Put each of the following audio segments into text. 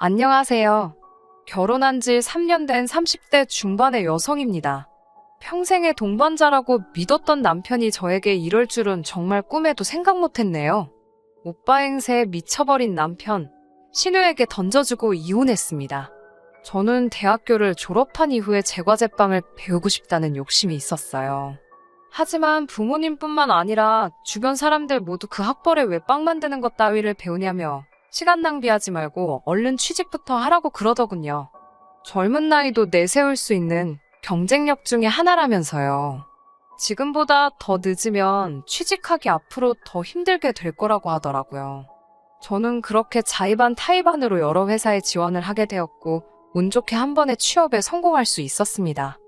안녕하세요. 결혼한 지 3년 된 30대 중반의 여성입니다. 평생의 동반자라고 믿었던 남편이 저에게 이럴 줄은 정말 꿈에도 생각 못했네요. 오빠 행세에 미쳐버린 남편, 신우에게 던져주고 이혼했습니다. 저는 대학교를 졸업한 이후에 제과제빵을 배우고 싶다는 욕심이 있었어요. 하지만 부모님뿐만 아니라 주변 사람들 모두 그 학벌에 왜 빵 만드는 것 따위를 배우냐며 시간 낭비하지 말고 얼른 취직부터 하라고 그러더군요. 젊은 나이도 내세울 수 있는 경쟁력 중에 하나라면서요. 지금보다 더 늦으면 취직하기 앞으로 더 힘들게 될 거라고 하더라고요. 저는 그렇게 자의반 타의반으로 여러 회사에 지원을 하게 되었고 운 좋게 한 번에 취업에 성공할 수 있었습니다.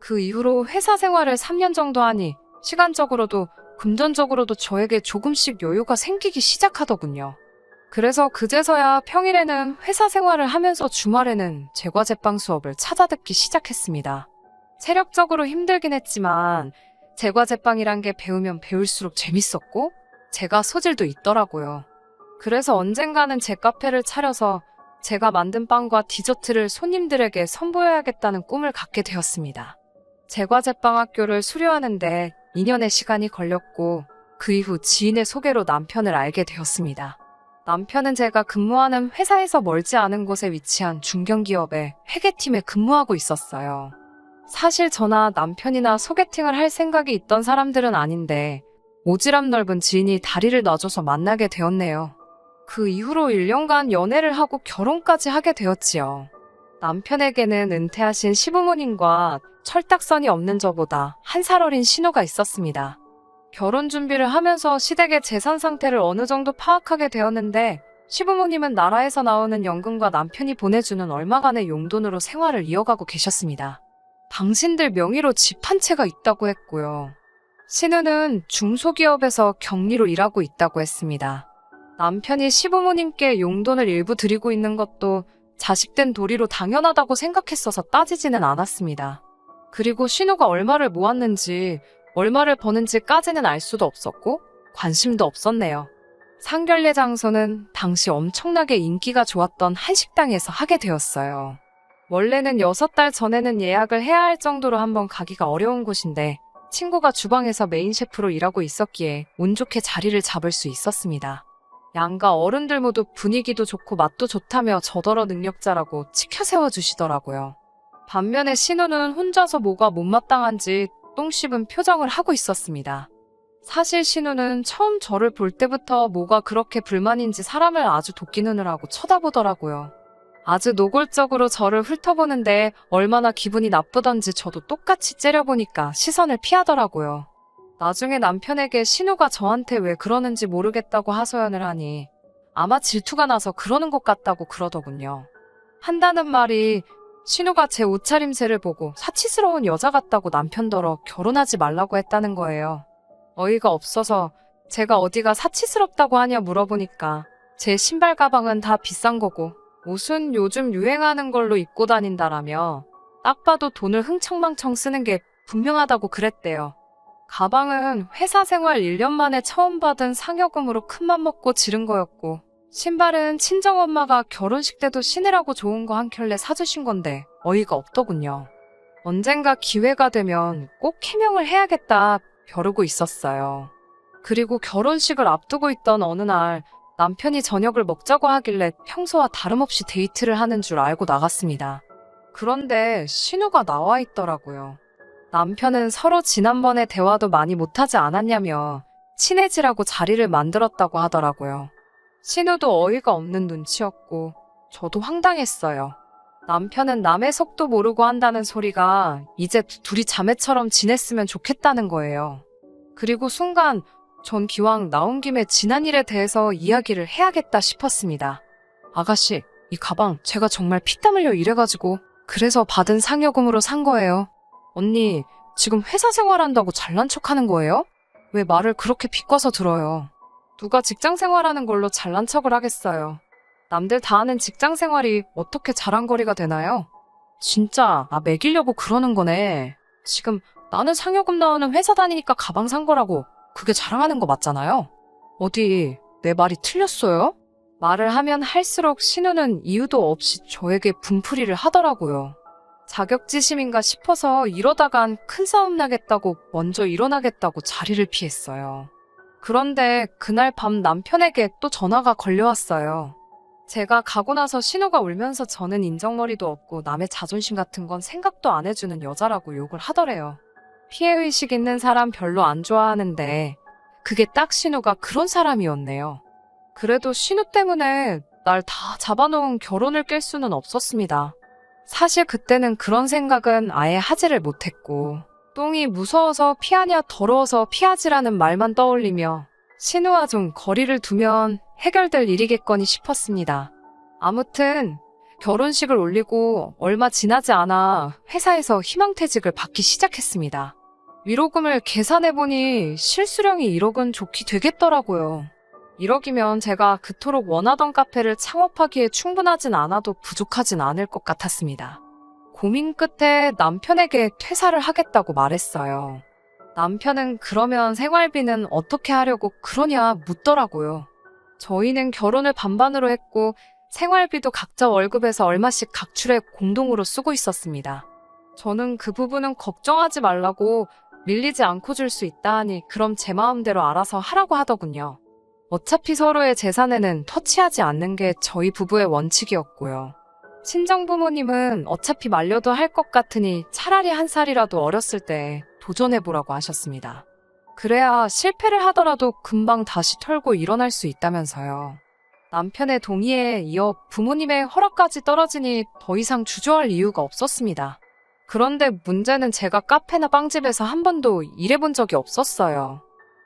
그 이후로 회사 생활을 3년 정도 하니 시간적으로도 금전적으로도 저에게 조금씩 여유가 생기기 시작하더군요. 그래서 그제서야 평일에는 회사 생활을 하면서 주말에는 제과제빵 수업을 찾아 듣기 시작했습니다. 체력적으로 힘들긴 했지만 제과제빵이란 게 배우면 배울수록 재밌었고 제가 소질도 있더라고요. 그래서 언젠가는 제 카페를 차려서 제가 만든 빵과 디저트를 손님들에게 선보여야겠다는 꿈을 갖게 되었습니다. 제과제빵 학교를 수료하는데 2년의 시간이 걸렸고 그 이후 지인의 소개로 남편을 알게 되었습니다. 남편은 제가 근무하는 회사에서 멀지 않은 곳에 위치한 중견기업의 회계팀에 근무하고 있었어요. 사실 저나 남편이나 소개팅을 할 생각이 있던 사람들은 아닌데 오지랖 넓은 지인이 다리를 놔줘서 만나게 되었네요. 그 이후로 1년간 연애를 하고 결혼까지 하게 되었지요. 남편에게는 은퇴하신 시부모님과 철딱선이 없는 저보다 한 살 어린 신우가 있었습니다. 결혼 준비를 하면서 시댁의 재산 상태를 어느 정도 파악하게 되었는데 시부모님은 나라에서 나오는 연금과 남편이 보내주는 얼마간의 용돈으로 생활을 이어가고 계셨습니다. 당신들 명의로 집 한 채가 있다고 했고요. 신우는 중소기업에서 격리로 일하고 있다고 했습니다. 남편이 시부모님께 용돈을 일부 드리고 있는 것도 자식된 도리로 당연하다고 생각했어서 따지지는 않았습니다. 그리고 신우가 얼마를 모았는지 얼마를 버는지까지는 알 수도 없었고 관심도 없었네요. 상견례 장소는 당시 엄청나게 인기가 좋았던 한식당에서 하게 되었어요. 원래는 6달 전에는 예약을 해야 할 정도로 한번 가기가 어려운 곳인데 친구가 주방에서 메인 셰프로 일하고 있었기에 운 좋게 자리를 잡을 수 있었습니다. 양가 어른들 모두 분위기도 좋고 맛도 좋다며 저더러 능력자라고 치켜 세워주시더라고요. 반면에 신우는 혼자서 뭐가 못마땅한지 똥 씹은 표정을 하고 있었습니다. 사실 신우는 처음 저를 볼 때부터 뭐가 그렇게 불만인지 사람을 아주 도끼 눈을 하고 쳐다보더라고요. 아주 노골적으로 저를 훑어보는데 얼마나 기분이 나쁘던지 저도 똑같이 째려보니까 시선을 피하더라고요. 나중에 남편에게 신우가 저한테 왜 그러는지 모르겠다고 하소연을 하니 아마 질투가 나서 그러는 것 같다고 그러더군요. 한다는 말이 신우가 제 옷차림새를 보고 사치스러운 여자 같다고 남편더러 결혼하지 말라고 했다는 거예요. 어이가 없어서 제가 어디가 사치스럽다고 하냐 물어보니까 제 신발 가방은 다 비싼 거고 옷은 요즘 유행하는 걸로 입고 다닌다라며 딱 봐도 돈을 흥청망청 쓰는 게 분명하다고 그랬대요. 가방은 회사 생활 1년 만에 처음 받은 상여금으로 큰맘 먹고 지른 거였고 신발은 친정엄마가 결혼식 때도 신으라고 좋은 거 한 켤레 사주신 건데 어이가 없더군요. 언젠가 기회가 되면 꼭 해명을 해야겠다 벼르고 있었어요. 그리고 결혼식을 앞두고 있던 어느 날 남편이 저녁을 먹자고 하길래 평소와 다름없이 데이트를 하는 줄 알고 나갔습니다. 그런데 신우가 나와 있더라고요. 남편은 서로 지난번에 대화도 많이 못하지 않았냐며 친해지라고 자리를 만들었다고 하더라고요. 신우도 어이가 없는 눈치였고 저도 황당했어요. 남편은 남의 속도 모르고 한다는 소리가 이제 둘이 자매처럼 지냈으면 좋겠다는 거예요. 그리고 순간 전 기왕 나온 김에 지난 일에 대해서 이야기를 해야겠다 싶었습니다. 아가씨, 이 가방 제가 정말 피땀 흘려 일해가지고 그래서 받은 상여금으로 산 거예요. 언니, 지금 회사 생활한다고 잘난 척하는 거예요? 왜 말을 그렇게 비꼬아서 들어요? 누가 직장 생활하는 걸로 잘난 척을 하겠어요. 남들 다 아는 직장 생활이 어떻게 자랑거리가 되나요? 진짜 매기려고 그러는 거네. 지금 나는 상여금 나오는 회사 다니니까 가방 산 거라고 그게 자랑하는 거 맞잖아요. 어디 내 말이 틀렸어요? 말을 하면 할수록 신우는 이유도 없이 저에게 분풀이를 하더라고요. 자격지심인가 싶어서 이러다간 큰 싸움 나겠다고 먼저 일어나겠다고 자리를 피했어요. 그런데 그날 밤 남편에게 또 전화가 걸려왔어요. 제가 가고 나서 신우가 울면서 저는 인정머리도 없고 남의 자존심 같은 건 생각도 안 해주는 여자라고 욕을 하더래요. 피해의식 있는 사람 별로 안 좋아하는데 그게 딱 신우가 그런 사람이었네요. 그래도 신우 때문에 날 다 잡아놓은 결혼을 깰 수는 없었습니다. 사실 그때는 그런 생각은 아예 하지를 못했고 똥이 무서워서 피하냐 더러워서 피하지라는 말만 떠올리며 신우와 좀 거리를 두면 해결될 일이겠거니 싶었습니다. 아무튼 결혼식을 올리고 얼마 지나지 않아 회사에서 희망퇴직을 받기 시작했습니다. 위로금을 계산해보니 실수령이 1억은 좋게 되겠더라고요. 1억이면 제가 그토록 원하던 카페를 창업하기에 충분하진 않아도 부족하진 않을 것 같았습니다. 고민 끝에 남편에게 퇴사를 하겠다고 말했어요. 남편은 그러면 생활비는 어떻게 하려고 그러냐 묻더라고요. 저희는 결혼을 반반으로 했고 생활비도 각자 월급에서 얼마씩 각출해 공동으로 쓰고 있었습니다. 저는 그 부분은 걱정하지 말라고 밀리지 않고 줄 수 있다 하니 그럼 제 마음대로 알아서 하라고 하더군요. 어차피 서로의 재산에는 터치하지 않는 게 저희 부부의 원칙이었고요. 친정부모님은 어차피 말려도 할 것 같으니 차라리 한 살이라도 어렸을 때 도전해보라고 하셨습니다. 그래야 실패를 하더라도 금방 다시 털고 일어날 수 있다면서요. 남편의 동의에 이어 부모님의 허락까지 떨어지니 더 이상 주저할 이유가 없었습니다. 그런데 문제는 제가 카페나 빵집에서 한 번도 일해본 적이 없었어요.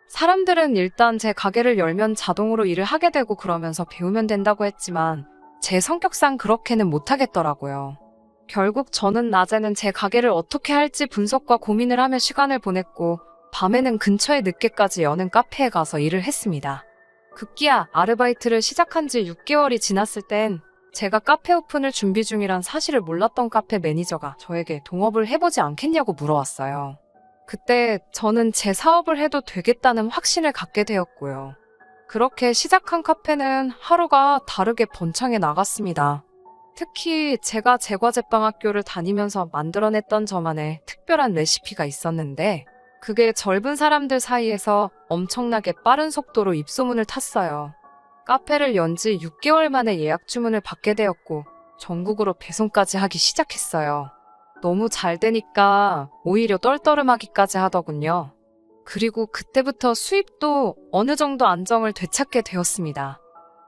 사람들은 일단 제 가게를 열면 자동으로 일을 하게 되고 그러면서 배우면 된다고 했지만 제 성격상 그렇게는 못하겠더라고요. 결국 저는 낮에는 제 가게를 어떻게 할지 분석과 고민을 하며 시간을 보냈고 밤에는 근처에 늦게까지 여는 카페에 가서 일을 했습니다. 급기야 아르바이트를 시작한 지 6개월이 지났을 땐 제가 카페 오픈을 준비 중이란 사실을 몰랐던 카페 매니저가 저에게 동업을 해보지 않겠냐고 물어왔어요. 그때 저는 제 사업을 해도 되겠다는 확신을 갖게 되었고요. 그렇게 시작한 카페는 하루가 다르게 번창해 나갔습니다. 특히 제가 제과제빵학교를 다니면서 만들어냈던 저만의 특별한 레시피가 있었는데 그게 젊은 사람들 사이에서 엄청나게 빠른 속도로 입소문을 탔어요. 카페를 연 지 6개월 만에 예약 주문을 받게 되었고 전국으로 배송까지 하기 시작했어요. 너무 잘 되니까 오히려 떨떠름하기까지 하더군요. 그리고 그때부터 수입도 어느 정도 안정을 되찾게 되었습니다.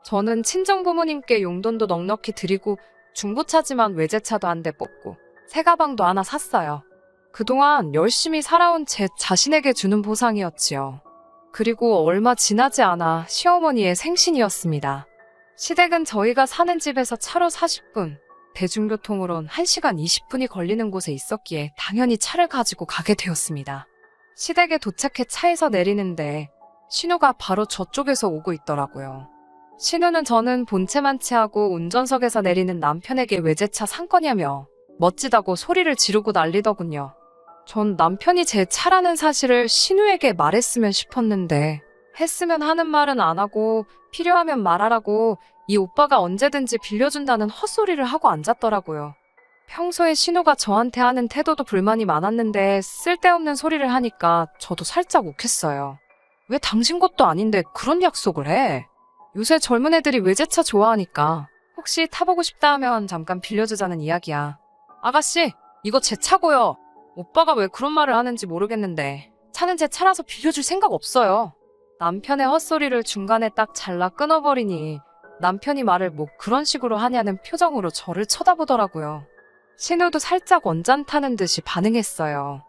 저는 친정부모님께 용돈도 넉넉히 드리고 중고차지만 외제차도 한 대 뽑고 새 가방도 하나 샀어요. 그동안 열심히 살아온 제 자신에게 주는 보상이었지요. 그리고 얼마 지나지 않아 시어머니의 생신이었습니다. 시댁은 저희가 사는 집에서 차로 40분, 대중교통으론 1시간 20분이 걸리는 곳에 있었기에 당연히 차를 가지고 가게 되었습니다. 시댁에 도착해 차에서 내리는데 신우가 바로 저쪽에서 오고 있더라고요. 신우는 저는 본체만 채하고 운전석에서 내리는 남편에게 외제차 산 거냐며 멋지다고 소리를 지르고 난리더군요. 전 남편이 제 차라는 사실을 신우에게 말했으면 싶었는데 했으면 하는 말은 안 하고 필요하면 말하라고 이 오빠가 언제든지 빌려준다는 헛소리를 하고 앉았더라고요. 평소에 신우가 저한테 하는 태도도 불만이 많았는데 쓸데없는 소리를 하니까 저도 살짝 욱했어요. 왜 당신 것도 아닌데 그런 약속을 해? 요새 젊은 애들이 외제차 좋아하니까 혹시 타보고 싶다 하면 잠깐 빌려주자는 이야기야. 아가씨, 이거 제 차고요. 오빠가 왜 그런 말을 하는지 모르겠는데 차는 제 차라서 빌려줄 생각 없어요. 남편의 헛소리를 중간에 딱 잘라 끊어버리니 남편이 말을 뭐 그런 식으로 하냐는 표정으로 저를 쳐다보더라고요. 신우도 살짝 언짢다는 듯이 반응했어요.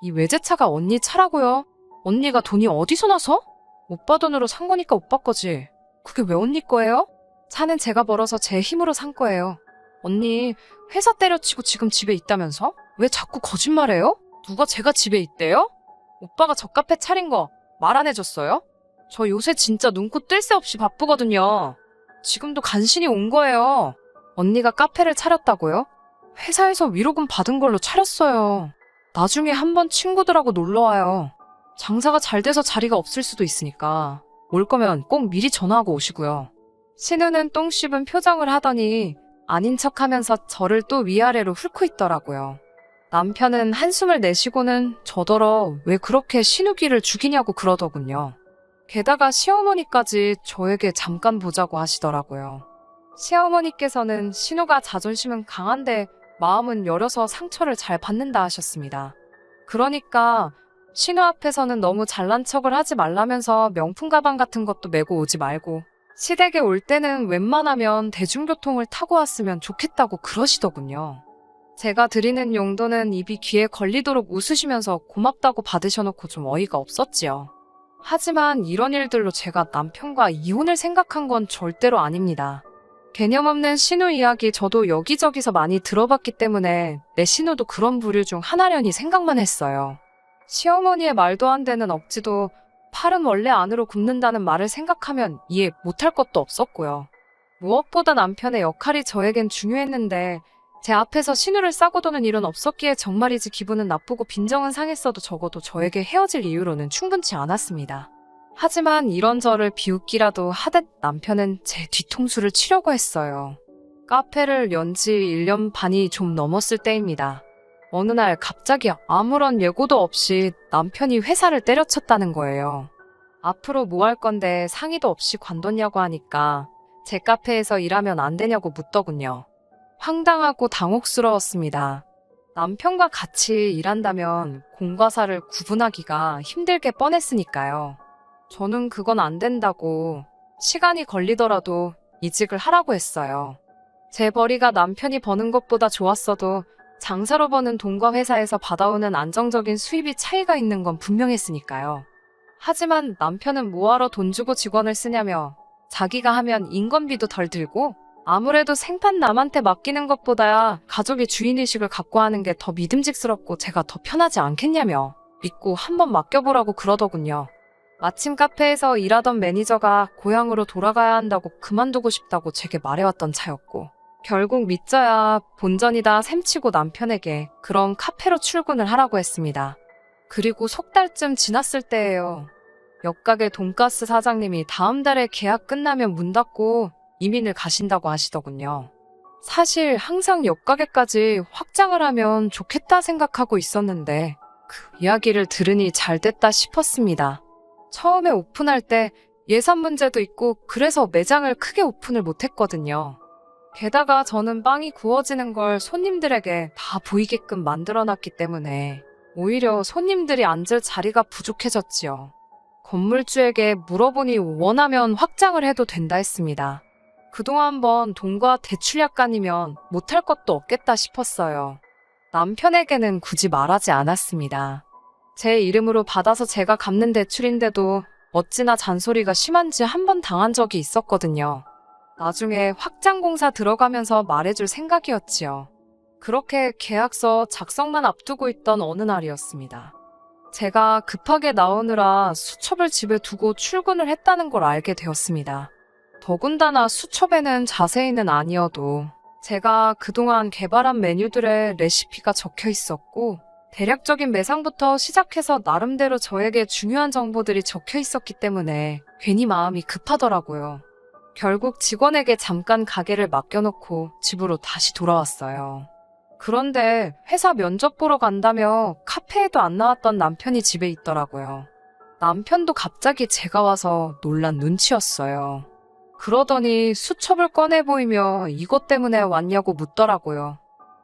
이 외제차가 언니 차라고요? 언니가 돈이 어디서 나서? 오빠 돈으로 산 거니까 오빠 거지. 그게 왜 언니 거예요? 차는 제가 벌어서 제 힘으로 산 거예요. 언니, 회사 때려치고 지금 집에 있다면서? 왜 자꾸 거짓말해요? 누가 제가 집에 있대요? 오빠가 저 카페 차린 거 말 안 해줬어요? 저 요새 진짜 눈코 뜰 새 없이 바쁘거든요. 지금도 간신히 온 거예요. 언니가 카페를 차렸다고요? 회사에서 위로금 받은 걸로 차렸어요. 나중에 한번 친구들하고 놀러와요. 장사가 잘 돼서 자리가 없을 수도 있으니까 올 거면 꼭 미리 전화하고 오시고요. 신우는 똥 씹은 표정을 하더니 아닌 척하면서 저를 또 위아래로 훑고 있더라고요. 남편은 한숨을 내쉬고는 저더러 왜 그렇게 신우기를 죽이냐고 그러더군요. 게다가 시어머니까지 저에게 잠깐 보자고 하시더라고요. 시어머니께서는 신우가 자존심은 강한데 마음은 여려서 상처를 잘 받는다 하셨습니다. 그러니까 신우 앞에서는 너무 잘난 척을 하지 말라면서 명품 가방 같은 것도 메고 오지 말고 시댁에 올 때는 웬만하면 대중교통을 타고 왔으면 좋겠다고 그러시더군요. 제가 드리는 용도는 입이 귀에 걸리도록 웃으시면서 고맙다고 받으셔놓고 좀 어이가 없었지요. 하지만 이런 일들로 제가 남편과 이혼을 생각한 건 절대로 아닙니다. 개념 없는 신우 이야기 저도 여기저기서 많이 들어봤기 때문에 내 신우도 그런 부류 중 하나려니 생각만 했어요. 시어머니의 말도 안 되는 억지도 팔은 원래 안으로 굽는다는 말을 생각하면 이해 못할 것도 없었고요. 무엇보다 남편의 역할이 저에겐 중요했는데 제 앞에서 신우를 싸고 도는 일은 없었기에 정말이지 기분은 나쁘고 빈정은 상했어도 적어도 저에게 헤어질 이유로는 충분치 않았습니다. 하지만 이런 저를 비웃기라도 하듯 남편은 제 뒤통수를 치려고 했어요. 카페를 연 지 1년 반이 좀 넘었을 때입니다. 어느 날 갑자기 아무런 예고도 없이 남편이 회사를 때려쳤다는 거예요. 앞으로 뭐 할 건데 상의도 없이 관뒀냐고 하니까 제 카페에서 일하면 안 되냐고 묻더군요. 황당하고 당혹스러웠습니다. 남편과 같이 일한다면 공과 사를 구분하기가 힘들게 뻔했으니까요. 저는 그건 안 된다고 시간이 걸리더라도 이직을 하라고 했어요. 제 벌이가 남편이 버는 것보다 좋았어도 장사로 버는 돈과 회사에서 받아오는 안정적인 수입이 차이가 있는 건 분명했으니까요. 하지만 남편은 뭐하러 돈 주고 직원을 쓰냐며 자기가 하면 인건비도 덜 들고 아무래도 생판 남한테 맡기는 것보다야 가족이 주인의식을 갖고 하는 게 더 믿음직스럽고 제가 더 편하지 않겠냐며 믿고 한번 맡겨보라고 그러더군요. 마침 카페에서 일하던 매니저가 고향으로 돌아가야 한다고 그만두고 싶다고 제게 말해왔던 차였고 결국 믿져야 본전이다 셈치고 남편에게 그럼 카페로 출근을 하라고 했습니다. 그리고 석 달쯤 지났을 때예요. 옆가게 돈가스 사장님이 다음 달에 계약 끝나면 문 닫고 이민을 가신다고 하시더군요. 사실 항상 옆가게까지 확장을 하면 좋겠다 생각하고 있었는데 그 이야기를 들으니 잘 됐다 싶었습니다. 처음에 오픈할 때 예산 문제도 있고 그래서 매장을 크게 오픈을 못했거든요. 게다가 저는 빵이 구워지는 걸 손님들에게 다 보이게끔 만들어놨기 때문에 오히려 손님들이 앉을 자리가 부족해졌지요. 건물주에게 물어보니 원하면 확장을 해도 된다 했습니다. 그동안 번 돈과 대출 약간이면 못할 것도 없겠다 싶었어요. 남편에게는 굳이 말하지 않았습니다. 제 이름으로 받아서 제가 갚는 대출인데도 어찌나 잔소리가 심한지 한 번 당한 적이 있었거든요. 나중에 확장공사 들어가면서 말해줄 생각이었지요. 그렇게 계약서 작성만 앞두고 있던 어느 날이었습니다. 제가 급하게 나오느라 수첩을 집에 두고 출근을 했다는 걸 알게 되었습니다. 더군다나 수첩에는 자세히는 아니어도 제가 그동안 개발한 메뉴들의 레시피가 적혀 있었고 대략적인 매상부터 시작해서 나름대로 저에게 중요한 정보들이 적혀 있었기 때문에 괜히 마음이 급하더라고요. 결국 직원에게 잠깐 가게를 맡겨놓고 집으로 다시 돌아왔어요. 그런데 회사 면접 보러 간다며 카페에도 안 나왔던 남편이 집에 있더라고요. 남편도 갑자기 제가 와서 놀란 눈치였어요. 그러더니 수첩을 꺼내 보이며 이것 때문에 왔냐고 묻더라고요.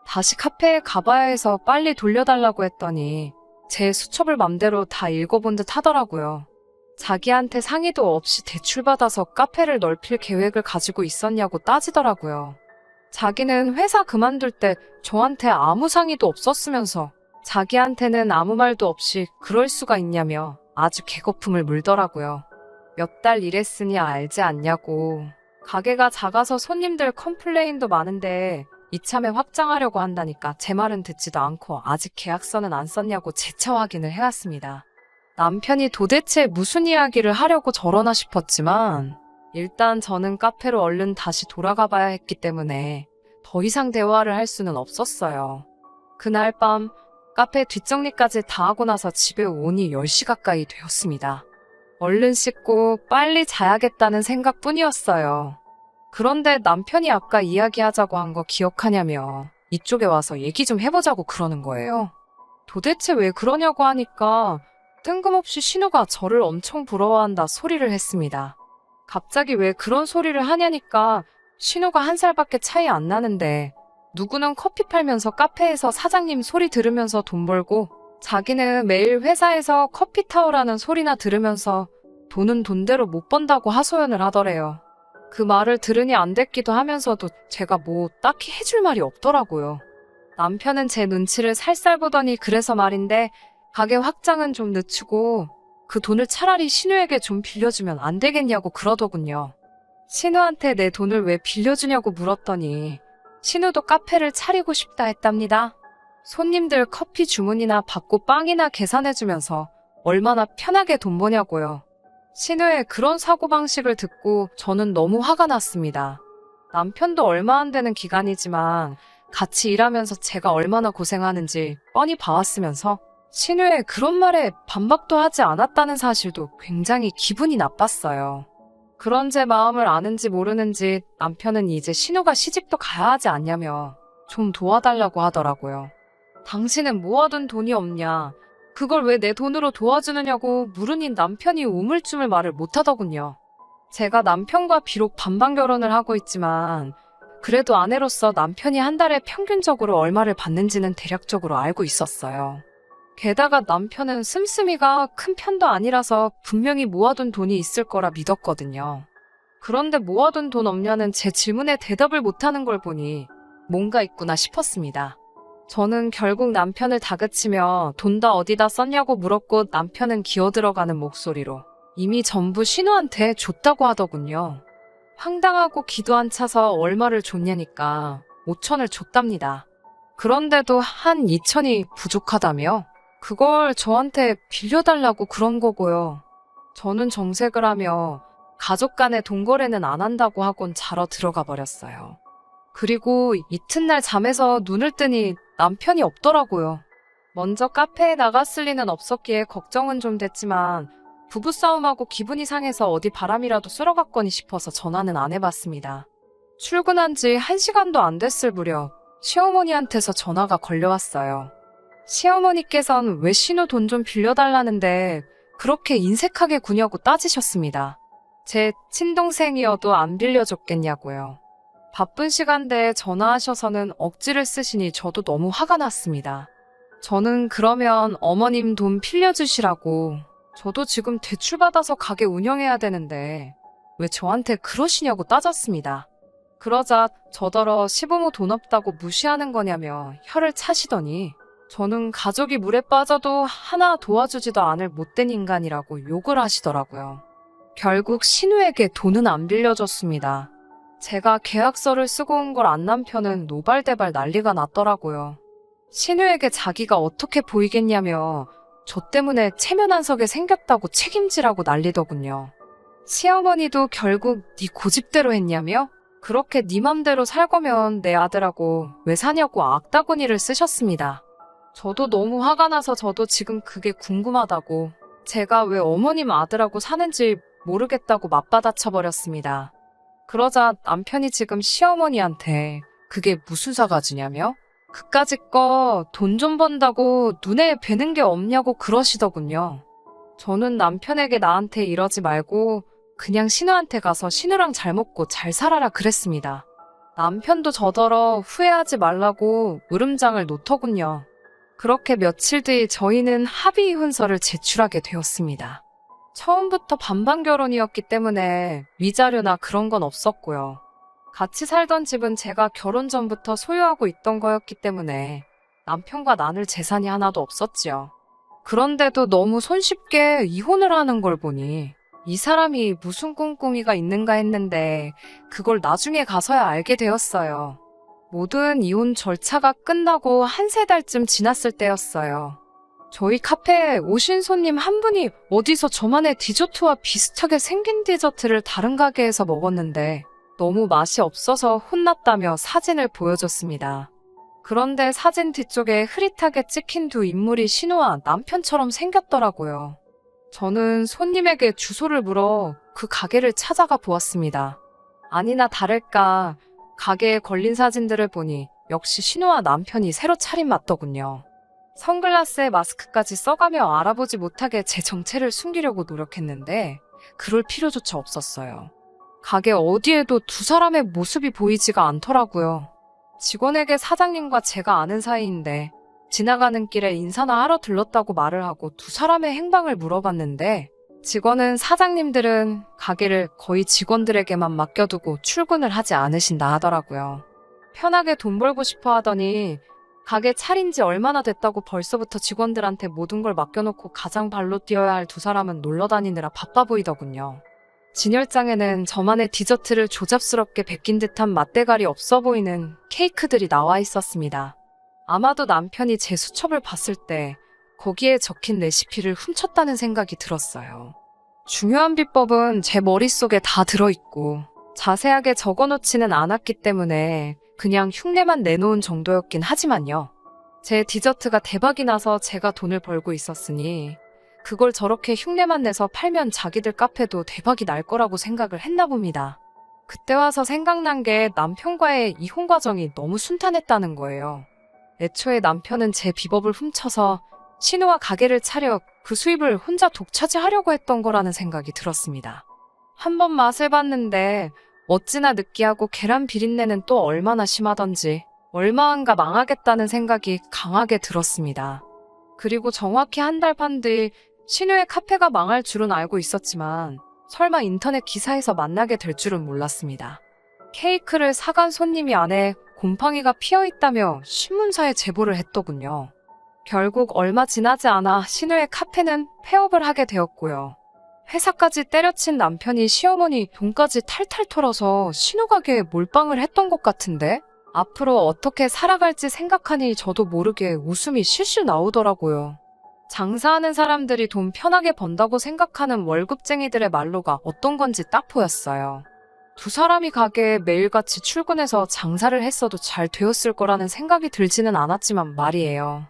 다시 카페에 가봐야 해서 빨리 돌려달라고 했더니 제 수첩을 맘대로 다 읽어본 듯 하더라고요. 자기한테 상의도 없이 대출받아서 카페를 넓힐 계획을 가지고 있었냐고 따지더라고요. 자기는 회사 그만둘 때 저한테 아무 상의도 없었으면서 자기한테는 아무 말도 없이 그럴 수가 있냐며 아주 개거품을 물더라고요. 몇 달 일했으니 알지 않냐고. 가게가 작아서 손님들 컴플레인도 많은데 이참에 확장하려고 한다니까 제 말은 듣지도 않고 아직 계약서는 안 썼냐고 재차 확인을 해왔습니다. 남편이 도대체 무슨 이야기를 하려고 저러나 싶었지만 일단 저는 카페로 얼른 다시 돌아가 봐야 했기 때문에 더 이상 대화를 할 수는 없었어요. 그날 밤 카페 뒷정리까지 다 하고 나서 집에 오니 10시 가까이 되었습니다. 얼른 씻고 빨리 자야겠다는 생각뿐이었어요. 그런데 남편이 아까 이야기하자고 한 거 기억하냐며 이쪽에 와서 얘기 좀 해보자고 그러는 거예요. 도대체 왜 그러냐고 하니까 뜬금없이 신우가 저를 엄청 부러워한다 소리를 했습니다. 갑자기 왜 그런 소리를 하냐니까 신우가 1살밖에 차이 안 나는데 누구는 커피 팔면서 카페에서 사장님 소리 들으면서 돈 벌고 자기는 매일 회사에서 커피 타오라는 소리나 들으면서 돈은 돈대로 못 번다고 하소연을 하더래요. 그 말을 들으니 안 됐기도 하면서도 제가 뭐 딱히 해줄 말이 없더라고요. 남편은 제 눈치를 살살 보더니 그래서 말인데 가게 확장은 좀 늦추고 그 돈을 차라리 신우에게 좀 빌려주면 안 되겠냐고 그러더군요. 신우한테 내 돈을 왜 빌려주냐고 물었더니 신우도 카페를 차리고 싶다 했답니다. 손님들 커피 주문이나 받고 빵이나 계산해주면서 얼마나 편하게 돈 버냐고요. 신우의 그런 사고방식을 듣고 저는 너무 화가 났습니다. 남편도 얼마 안 되는 기간이지만 같이 일하면서 제가 얼마나 고생하는지 뻔히 봐왔으면서 신우의 그런 말에 반박도 하지 않았다는 사실도 굉장히 기분이 나빴어요. 그런 제 마음을 아는지 모르는지 남편은 이제 신우가 시집도 가야 하지 않냐며 좀 도와달라고 하더라고요. 당신은 모아둔 돈이 없냐? 그걸 왜 내 돈으로 도와주느냐고 물으니 남편이 우물쭈물 말을 못하더군요. 제가 남편과 비록 반반 결혼을 하고 있지만 그래도 아내로서 남편이 한 달에 평균적으로 얼마를 받는지는 대략적으로 알고 있었어요. 게다가 남편은 씀씀이가 큰 편도 아니라서 분명히 모아둔 돈이 있을 거라 믿었거든요. 그런데 모아둔 돈 없냐는 제 질문에 대답을 못하는 걸 보니 뭔가 있구나 싶었습니다. 저는 결국 남편을 다그치며 돈 다 어디다 썼냐고 물었고 남편은 기어들어가는 목소리로 이미 전부 신우한테 줬다고 하더군요. 황당하고 기도 안 차서 얼마를 줬냐니까 5천을 줬답니다. 그런데도 한 2천이 부족하다며? 그걸 저한테 빌려달라고 그런 거고요. 저는 정색을 하며 가족 간의 돈거래는 안 한다고 하곤 자러 들어가 버렸어요. 그리고 이튿날 잠에서 눈을 뜨니 남편이 없더라고요. 먼저 카페에 나갔을 리는 없었기에 걱정은 좀 됐지만 부부싸움하고 기분이 상해서 어디 바람이라도 쐬러갔거니 싶어서 전화는 안 해봤습니다. 출근한 지 1시간도 안 됐을 무렵 시어머니한테서 전화가 걸려왔어요. 시어머니께선 왜 신우 돈 좀 빌려달라는데 그렇게 인색하게 구냐고 따지셨습니다. 제 친동생이어도 안 빌려줬겠냐고요. 바쁜 시간대에 전화하셔서는 억지를 쓰시니 저도 너무 화가 났습니다. 저는 그러면 어머님 돈 빌려주시라고 저도 지금 대출받아서 가게 운영해야 되는데 왜 저한테 그러시냐고 따졌습니다. 그러자 저더러 시부모 돈 없다고 무시하는 거냐며 혀를 차시더니 저는 가족이 물에 빠져도 하나 도와주지도 않을 못된 인간이라고 욕을 하시더라고요. 결국 신우에게 돈은 안 빌려줬습니다. 제가 계약서를 쓰고 온 걸 안 남편은 노발대발 난리가 났더라고요. 신우에게 자기가 어떻게 보이겠냐며 저 때문에 체면한석에 생겼다고 책임지라고 난리더군요. 시어머니도 결국 네 고집대로 했냐며? 그렇게 네 맘대로 살 거면 내 아들하고 왜 사냐고 악다구니를 쓰셨습니다. 저도 너무 화가 나서 저도 지금 그게 궁금하다고 제가 왜 어머님 아들하고 사는지 모르겠다고 맞받아쳐버렸습니다. 그러자 남편이 지금 시어머니한테 그게 무슨 사가지냐며? 그까짓 거 돈 좀 번다고 눈에 뵈는 게 없냐고 그러시더군요. 저는 남편에게 나한테 이러지 말고 그냥 신우한테 가서 신우랑 잘 먹고 잘 살아라 그랬습니다. 남편도 저더러 후회하지 말라고 물음장을 놓더군요. 그렇게 며칠 뒤 저희는 합의 이혼서를 제출하게 되었습니다. 처음부터 반반 결혼이었기 때문에 위자료나 그런 건 없었고요. 같이 살던 집은 제가 결혼 전부터 소유하고 있던 거였기 때문에 남편과 나눌 재산이 하나도 없었지요. 그런데도 너무 손쉽게 이혼을 하는 걸 보니 이 사람이 무슨 꿍꿍이가 있는가 했는데 그걸 나중에 가서야 알게 되었어요. 모든 이혼 절차가 끝나고 1~3달쯤 지났을 때였어요. 저희 카페에 오신 손님 한 분이 어디서 저만의 디저트와 비슷하게 생긴 디저트를 다른 가게에서 먹었는데 너무 맛이 없어서 혼났다며 사진을 보여줬습니다. 그런데 사진 뒤쪽에 흐릿하게 찍힌 두 인물이 신우와 남편처럼 생겼더라고요. 저는 손님에게 주소를 물어 그 가게를 찾아가 보았습니다. 아니나 다를까 가게에 걸린 사진들을 보니 역시 신우와 남편이 새로 차린 맞더군요. 선글라스에 마스크까지 써가며 알아보지 못하게 제 정체를 숨기려고 노력했는데 그럴 필요조차 없었어요. 가게 어디에도 두 사람의 모습이 보이지가 않더라고요. 직원에게 사장님과 제가 아는 사이인데 지나가는 길에 인사나 하러 들렀다고 말을 하고 두 사람의 행방을 물어봤는데 직원은 사장님들은 가게를 거의 직원들에게만 맡겨두고 출근을 하지 않으신다 하더라고요. 편하게 돈 벌고 싶어 하더니 가게 차린 지 얼마나 됐다고 벌써부터 직원들한테 모든 걸 맡겨놓고 가장 발로 뛰어야 할 두 사람은 놀러 다니느라 바빠 보이더군요. 진열장에는 저만의 디저트를 조잡스럽게 베낀 듯한 맛대가리 없어 보이는 케이크들이 나와 있었습니다. 아마도 남편이 제 수첩을 봤을 때 거기에 적힌 레시피를 훔쳤다는 생각이 들었어요. 중요한 비법은 제 머릿속에 다 들어있고 자세하게 적어놓지는 않았기 때문에 그냥 흉내만 내놓은 정도였긴 하지만요. 제 디저트가 대박이 나서 제가 돈을 벌고 있었으니 그걸 저렇게 흉내만 내서 팔면 자기들 카페도 대박이 날 거라고 생각을 했나 봅니다. 그때 와서 생각난 게 남편과의 이혼 과정이 너무 순탄했다는 거예요. 애초에 남편은 제 비법을 훔쳐서 신우와 가게를 차려 그 수입을 혼자 독차지하려고 했던 거라는 생각이 들었습니다. 한번 맛을 봤는데 어찌나 느끼하고 계란 비린내는 또 얼마나 심하던지 얼마안가 망하겠다는 생각이 강하게 들었습니다. 그리고 정확히 한 달 반 뒤 신우의 카페가 망할 줄은 알고 있었지만 설마 인터넷 기사에서 만나게 될 줄은 몰랐습니다. 케이크를 사간 손님이 안에 곰팡이가 피어있다며 신문사에 제보를 했더군요. 결국 얼마 지나지 않아 신우의 카페는 폐업을 하게 되었고요. 회사까지 때려친 남편이 시어머니 돈까지 탈탈 털어서 신우 가게에 몰빵을 했던 것 같은데 앞으로 어떻게 살아갈지 생각하니 저도 모르게 웃음이 실실 나오더라고요. 장사하는 사람들이 돈 편하게 번다고 생각하는 월급쟁이들의 말로가 어떤 건지 딱 보였어요. 두 사람이 가게에 매일같이 출근해서 장사를 했어도 잘 되었을 거라는 생각이 들지는 않았지만 말이에요.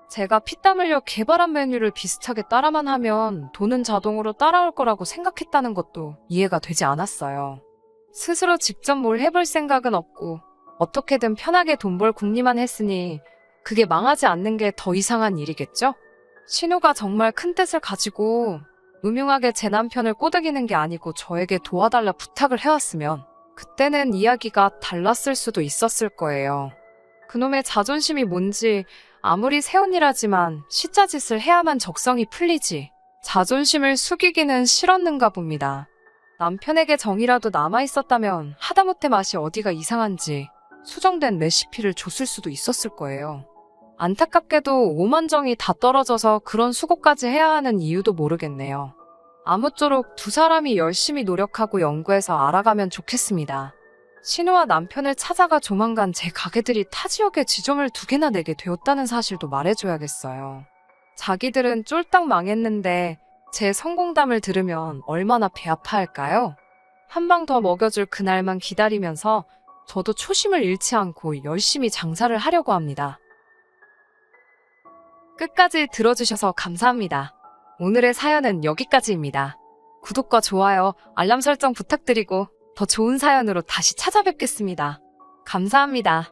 제가 피땀 흘려 개발한 메뉴를 비슷하게 따라만 하면 돈은 자동으로 따라올 거라고 생각했다는 것도 이해가 되지 않았어요. 스스로 직접 뭘 해볼 생각은 없고 어떻게든 편하게 돈 벌 궁리만 했으니 그게 망하지 않는 게 더 이상한 일이겠죠? 신우가 정말 큰 뜻을 가지고 음흉하게 제 남편을 꼬드기는 게 아니고 저에게 도와달라 부탁을 해왔으면 그때는 이야기가 달랐을 수도 있었을 거예요. 그놈의 자존심이 뭔지 아무리 새언니라지만 시짜짓을 해야만 적성이 풀리지 자존심을 숙이기는 싫었는가 봅니다. 남편에게 정이라도 남아있었다면 하다못해 맛이 어디가 이상한지 수정된 레시피를 줬을 수도 있었을 거예요. 안타깝게도 오만정이 다 떨어져서 그런 수고까지 해야 하는 이유도 모르겠네요. 아무쪼록 두 사람이 열심히 노력하고 연구해서 알아가면 좋겠습니다. 신우와 남편을 찾아가 조만간 제 가게들이 타 지역에 지점을 2개나 내게 되었다는 사실도 말해줘야겠어요. 자기들은 쫄딱 망했는데 제 성공담을 들으면 얼마나 배 아파할까요? 한 방 더 먹여줄 그날만 기다리면서 저도 초심을 잃지 않고 열심히 장사를 하려고 합니다. 끝까지 들어주셔서 감사합니다. 오늘의 사연은 여기까지입니다. 구독과 좋아요, 알람 설정 부탁드리고 더 좋은 사연으로 다시 찾아뵙겠습니다. 감사합니다.